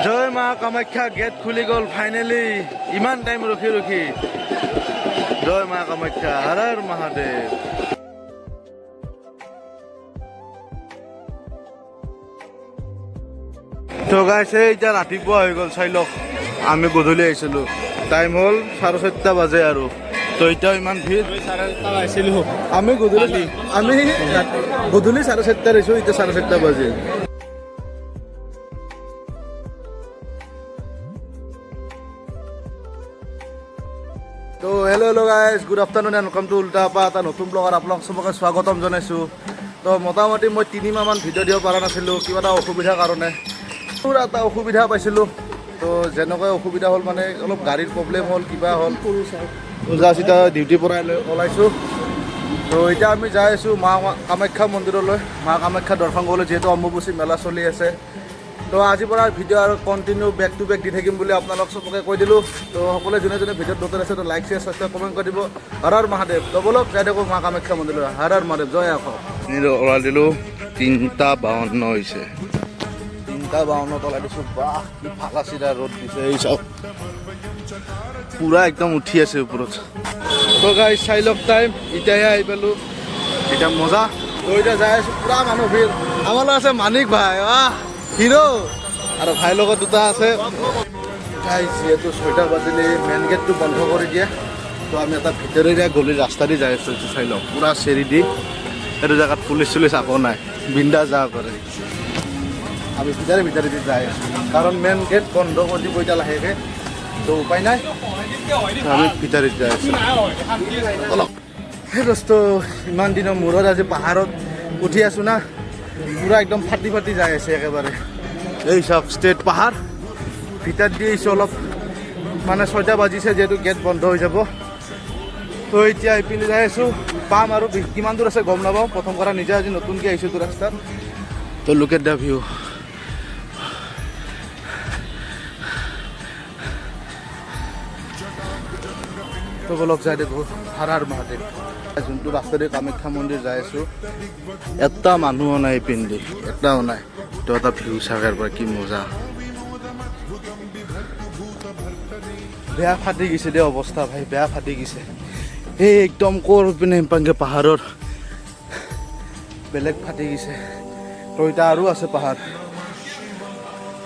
জয় মা কামাখ্যা গেট খুলি গ'ল ফাইনেলি ইমান টাইম ৰখি ৰখি জয় মা কামাখ্যা হৰ হৰ মহাদেৱ তো গাইছে এতিয়া ৰাতিপুৱা হৈ গ'ল চাই লওক আমি গধূলি আহিছিলোঁ টাইম হ'ল 4:30 বাজে আৰু তো এতিয়াও ইমান ভিৰ আমি গধূলি 4:30 আহিছোঁ এতিয়া 4:30 বাজে তো hello' guys good afternoon and welcome to উল্টা পা এটা নতুন ব্লগত আপোনালোক চবকে স্বাগতম জনাইছোঁ তো মোটামুটি মই 3 মাহমান ভিডিঅ' দিব পৰা নাছিলোঁ কিবা এটা অসুবিধাৰ কাৰণে পুৰা এটা অসুবিধা পাইছিলোঁ তো যেনেকৈ অসুবিধা হ'ল মানে অলপ গাড়ীৰ প্ৰব্লেম হ'ল কিবা হ'ল পূজা চিতা ডিউটিৰ পৰা ওলাইছোঁ তো এতিয়া আমি যাই আছোঁ মা কামাখ্যা মন্দিৰলৈ মা কামাখ্যা দৰ্শন কৰিবলৈ যিহেতু অম্বুবাচী মেলা চলি আছে তো আজিৰ পৰা ভিডিঅ' আৰু কণ্টিনিউ বেক টু বেক দি থাকিম বুলি আপোনালোক চবকে কৈ দিলোঁ তো সকলোৱে যোনে যোনে ভিডিঅ'ত নতুন আছে তো লাইক শ্বেয়াৰ ছাবস্ক্ৰাইব কমেণ্ট কৰি দিব হৰ হৰ মহাদেৱ তো বলক যাই থাকোঁ মা কামাখ্যা মন্দিৰলৈ হৰ হৰ মহাদেৱ জয় আহক ওলাই দিলোঁ 3:52 হৈছে 3:52 ওলাই দিছোঁ বাহ কি ফালা চিৰা ৰ'দ দিছে এই চাওক পুৰা একদম উঠি আছে ওপৰত তো গাইজ চাই লওক টাইম এতিয়াহে আহি পালোঁ এতিয়া মজা তো এতিয়া যাই আছোঁ পুৰা মানুহ ভিৰ আমাৰ লগত আছে মানিক ভাই আহ হিৰো আৰু ভাইৰ লগত দুটা আছে যিহেতু 6টা বাজিলে মেইন গেটটো বন্ধ কৰি দিয়ে তো আমি এটা ভিতৰেৰে গলি ৰাস্তা দি যাই আছোঁ চাই লওক পুৰা চেৰি দি এইটো জেগাত পুলিচ চুলিচ আকৌ নাই বিন্দা যা কৰে আমি ভিতৰে দি যাই আছোঁ কাৰণ মেইন গেট বন্ধ কৰি দিব এতিয়া লাহেকৈ তো উপায় নাই আমি ভিতৰে যাই আছোঁ অলপ সেই দোস্ত ইমান দিনৰ মূৰত আজি পাহাৰত উঠি আছোঁ না পুৰা একদম ফাটি ফাটি যাই আছে একেবাৰে এই চাওক ষ্টেট পাহাৰ ভিতৰত দি আহিছোঁ অলপ মানে 6টা বাজিছে যিহেতু গেট বন্ধ হৈ যাব তো এতিয়া এইপিনে যাই আছোঁ পাম আৰু কিমান দূৰ আছে গম নাপাওঁ প্ৰথম কথা নিজে আজি নতুনকৈ আহিছোঁ তো ৰাস্তাত তো লুক এট দ্য ভিউ তো বলক যাই দেখোঁ হৰ হৰ মহাদেৱ যোনটো ৰাস্তাৰে কামাখ্যা মন্দিৰ যাই আছোঁ এটা মানুহো নাই পিন্ধি এটাও নাই তো এটা ভিউ চাগাৰ পৰা কি মজা বেয়া ফাটি গৈছে দে অৱস্থা ভাই বেয়া ফাটি গৈছে এই একদম কৰ পিনে পাংগে পাহাৰৰ বেলেগ ফাটি গৈছে তো এতিয়া আৰু আছে পাহাৰ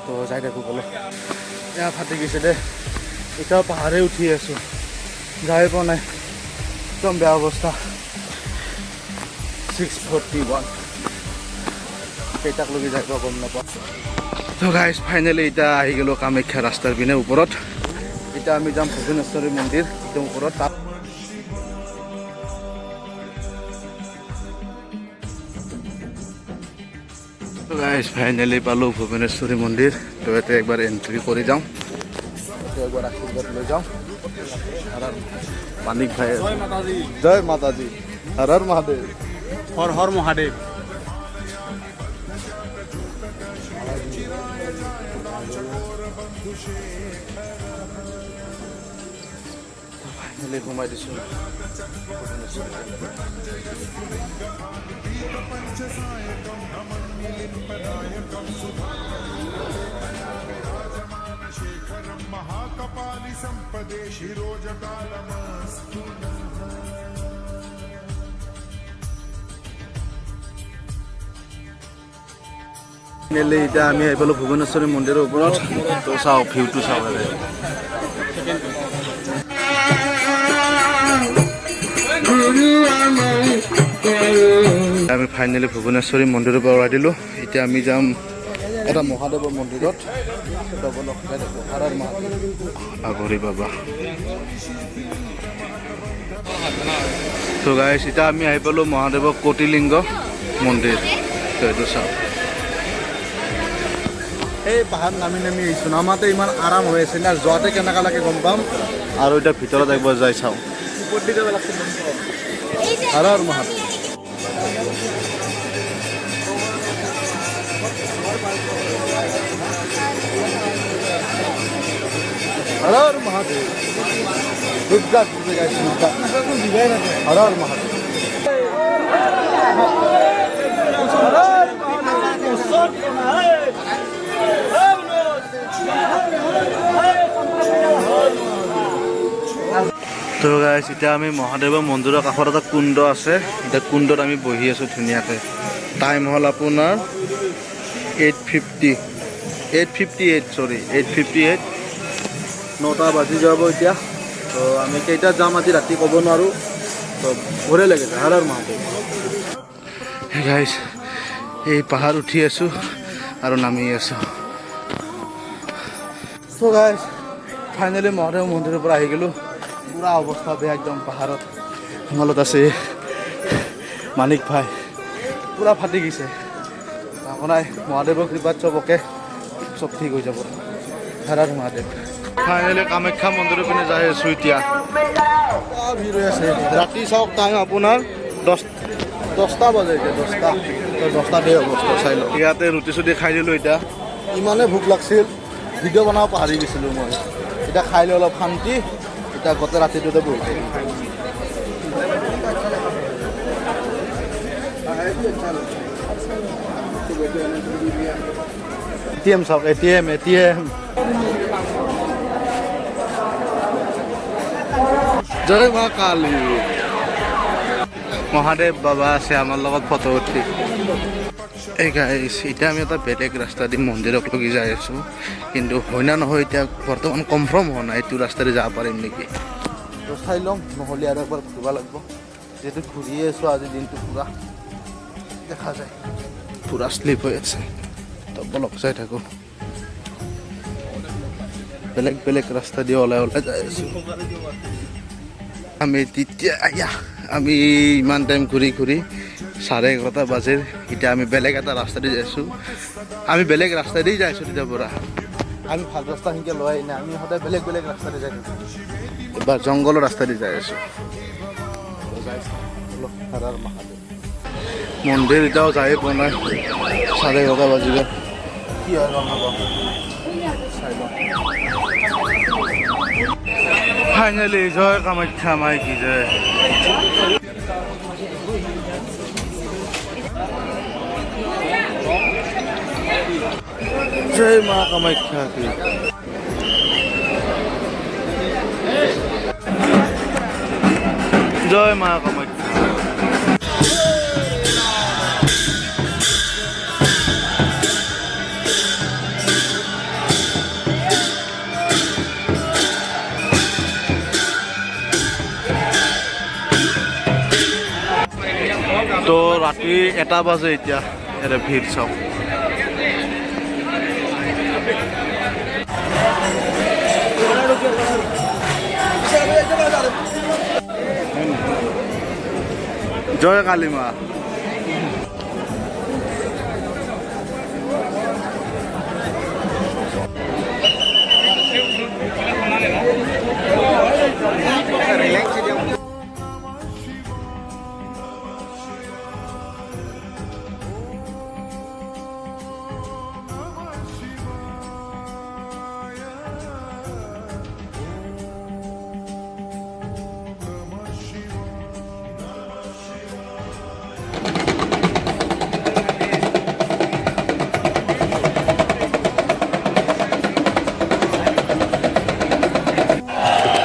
তো যাই থাকোঁ বলক বেয়া ফাটি গৈছে দে এতিয়াও পাহাৰে উঠি আছোঁ যাই পোৱা নাই একদম বেয়া অৱস্থা 6:41 কেইটাক লগি যাই পোৱা গম নাপাওঁ তো গাইজ ফাইনেলি এতিয়া আহি গ'লোঁ কামাখ্যা ৰাস্তাৰ পিনে ওপৰত এতিয়া আমি যাম ভূৱনেশ্বৰী মন্দিৰ একদম ওপৰত তাত তো গাইজ ফাইনেলি পালোঁ ভূৱনেশ্বৰী মন্দিৰ তো ইয়াতে একবাৰ এণ্ট্ৰি কৰি যাওঁ একবাৰ আশীৰ্বাদ লৈ যাওঁ মানিক ভাই জয় মাতাজী হৰ হৰ মহাদেৱ হৰ হৰ মহাদেৱ ফাইনেলি সোমাই দিছোঁ महाकपाली संपदे शिरोजकालमस्तु ফাইনেলি এতিয়া আমি আহি পালোঁ ভূৱনেশ্বৰী মন্দিৰৰ ওপৰত তো চাওঁ ভিউটো চাওঁ আমি ফাইনেলি ভূৱনেশ্বৰী মন্দিৰৰ পৰা ওলাই দিলোঁ এতিয়া আমি যাম এটা মহাদেৱৰ মন্দিৰত আঘৰি বাবা তো গাইছ এতিয়া আমি আহি পালোঁ মহাদেৱৰ কোটিলিংগ মন্দিৰ তো এইটো চাওঁ এই পাহাৰ নামি আহিছোঁ নামাতে ইমান আৰাম হৈ আছে না যোৱাতে কেনেকুৱা লাগে গম পাম আৰু এতিয়া ভিতৰত একবাৰ যাই চাওঁ হৰ হৰ মহাদেৱ হৰ হৰ মহাদেৱ দুৰ্গা হৰ হৰ মহাদেৱ তো গাইছ এতিয়া আমি মহাদেৱৰ মন্দিৰৰ কাষত এটা কুণ্ড আছে, এতিয়া কুণ্ডত আমি বহি আছোঁ ধুনীয়াকৈ। টাইম হ'ল আপোনাৰ 8:58 9টা বাজি যাব এতিয়া। তো আমি কেইটাত যাম আজি ৰাতি ক'ব নোৱাৰোঁ, তো ভৰে লাগিছে হৰ হৰ মহাদেৱ। গাইছ এই পাহাৰ উঠি আছোঁ আৰু নামি আছোঁ। তো গাইছ ফাইনেলি মহাদেৱ মন্দিৰৰ পৰা আহি গ'লোঁ। পুৰা অৱস্থা বেয়া একদম, পাহাৰত হিমালত আছে মানিক ভাই, পুৰা ফাটি গৈছে। আপোনাৰ মহাদেৱৰ কৃপাত চবকে চব ঠিক হৈ যাব। হৰ হৰ মহাদেৱ। ফাইনেলি কামাখ্যা মন্দিৰৰ পিনে যাই আছোঁ এতিয়া। ভিৰ হৈ আছে। ৰাতি চাওক টাইম আপোনাৰ 10টা বাজে এতিয়া, 10টা দেৰি অৱস্থা চাই লওক। ইয়াতে ৰুটি চুটি খাই দিলোঁ এতিয়া। ইমানে ভোক লাগিছিল, ভিডিঅ' বনাব পাহৰি গৈছিলোঁ মই। এতিয়া খাই লৈ অলপ শান্তি, এতিয়া গোটেই ৰাতিটোতে বহি থাকিম। ATM চাওক, ATM জয় মা কালী। মহাদেৱ বাবা আছে আমাৰ লগত ফটো উঠি। এই গাইছ এতিয়া আমি এটা বেলেগ ৰাস্তা দি মন্দিৰক লগি যাই আছোঁ, কিন্তু হয় না নহয় এতিয়া বৰ্তমান কনফাৰ্ম হোৱা নাই এইটো ৰাস্তাৰে যাব পাৰিম নেকি। তো চাই ল'ম, নহ'লে আৰু একবাৰ ঘূৰিব লাগিব। যিহেতু ঘূৰিয়ে আছোঁ আজি দিনটো পুৰা, দেখা যায় পুৰা শ্লিপ হৈ আছে। তো বলক চাই থাকোঁ। বেলেগ বেলেগ ৰাস্তা দি ওলাই যাই আছোঁ। আমি ইমান টাইম ঘূৰি 11:30 বাজে। এতিয়া আমি বেলেগ এটা ৰাস্তা দি যাইছোঁ। আমি বেলেগ ৰাস্তা দি যাইছোঁ তেতিয়াৰ পৰা। আমি ভাল ৰাস্তা সেনেকৈ লোৱাই নাই, আমি সদায় বেলেগ বেলেগ ৰাস্তা দি যাই থাকোঁ। এবাৰ জংঘলৰ ৰাস্তা দি যাই আছোঁ। মন্দিৰ এতিয়াও যাই পোৱা নাই, 11:30 বাজিলে। কি হয় গম নাপাওঁ, চাই লওঁ। ফাইনেলি জয় কামাখ্যা মাই কি জয়। জয় মা কামাখ্যা কি। জয় মা কামাখ্যা। তো ৰাতি 1টা বাজে এতিয়া, ইয়াতে ভিৰ চাওক। জয় কালী মা।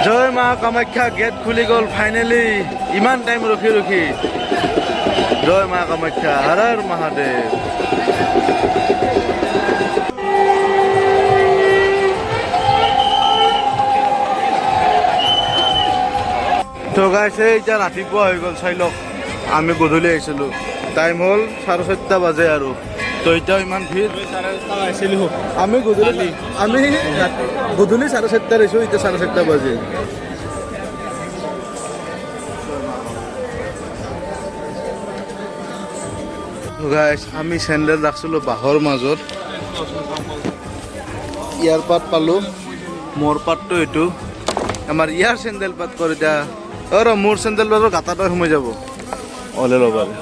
জয় মা কামাখ্যা, গেট খুলি গ'ল ফাইনেলি। ইমান টাইম ৰখি জয় মা কামাখ্যা, হৰ হৰ মহাদেৱ। তো গাইছ এতিয়া ৰাতিপুৱা হৈ গ'ল, চাই লওক। আমি গধূলি আহিছিলোঁ, টাইম হ'ল 4:30 বাজে আৰু। তো এতিয়াও ইমান ভিৰ। আমি গধূলি 4:30 আহিছোঁ, এতিয়া 4:30 বাজে। গাইছ আমি চেণ্ডেল ৰাখিছিলোঁ বাঁহৰ মাজত। ইয়াৰ পাত পালোঁ, মোৰ পাতটো এইটো। আমাৰ ইয়াৰ চেণ্ডেল পাত কৰি এতিয়া মোৰ চেণ্ডেল পাতৰ গাঁটাটো সোমাই যাব। ওলে ল'বাৰে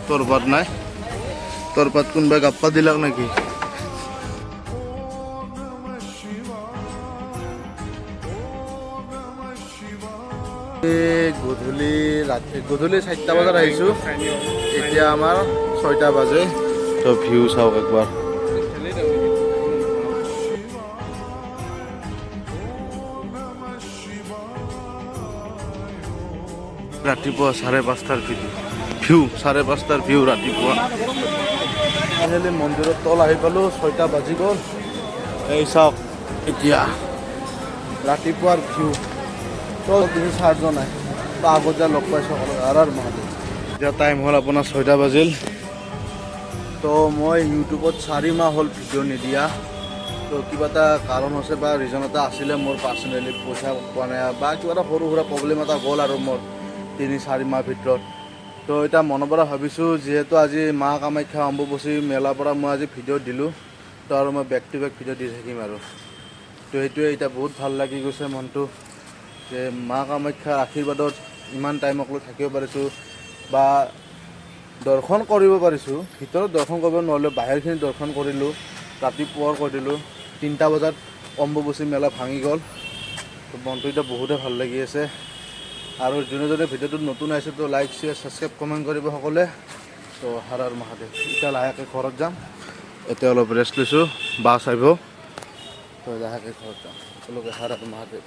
তোৰ পাত নাই, তোৰ পাত কোনোবাই গাপ্পা দিলাক নেকি? গধূলি 4টা বজাত আহিছোঁ, এতিয়া আমাৰ 6টা বাজে। তো ভিউ চাওক একবাৰ। ৰাতিপুৱা 5:30 ভিউ 5:30 ভিউ ৰাতিপুৱা আহিলে মন্দিৰৰ তল আহি পালোঁ 6টা বাজি গ'ল এই চাওক এতিয়া ৰাতিপুৱাৰ ভিউ তল তিনি চাৰজন নাই তো আগত যা লগ পাইছোঁ আৰু মহাদেৱ এতিয়া টাইম হ'ল আপোনাৰ 6টা বাজিল তো মই ইউটিউবত 4 মাহ হ'ল ভিডিঅ' নিদিয়া তো কিবা এটা কাৰণ হৈছে বা ৰিজন এটা আছিলে মোৰ পাৰ্চনেলি পইচা পোৱা নাই বা কিবা এটা সৰু সুৰা প্ৰব্লেম এটা গ'ল আৰু মোৰ 3-4 মাহ ভিতৰত তো এতিয়া মনৰ পৰা ভাবিছোঁ যিহেতু আজি মা কামাখ্যা অম্বুবাচী মেলাৰ পৰা মই আজি ভিডিঅ' দিলোঁ তো আৰু মই বেক টু বেক ভিডিঅ' দি থাকিম আৰু তো সেইটোৱে এতিয়া বহুত ভাল লাগি গৈছে মনটো যে মা কামাখ্যাৰ আশীৰ্বাদত ইমান টাইমক লৈ থাকিব পাৰিছোঁ বা দৰ্শন কৰিব পাৰিছোঁ ভিতৰত দৰ্শন কৰিব নোৱাৰিলোঁ বাহিৰখিনি দৰ্শন কৰিলোঁ ৰাতিপুৱাৰ কৰি দিলোঁ 3টা বজাত অম্বুবাচী মেলা ভাঙি গ'ল তো মনটো এতিয়া বহুতে ভাল লাগি আছে আৰু যোনে যোনে ভিডিঅ'টোত নতুন আহিছে তো লাইক শ্বেয়াৰ ছাবস্ক্ৰাইব কমেণ্ট কৰিব সকলোৱে তো হৰ হৰ মহাদেৱ এতিয়া লাহেকৈ ঘৰত যাম এতিয়া অলপ ৰেষ্ট লৈছোঁ বাছ আহিব তো লাহেকৈ ঘৰত যাম সকলোকে হৰ হৰ মহাদেৱ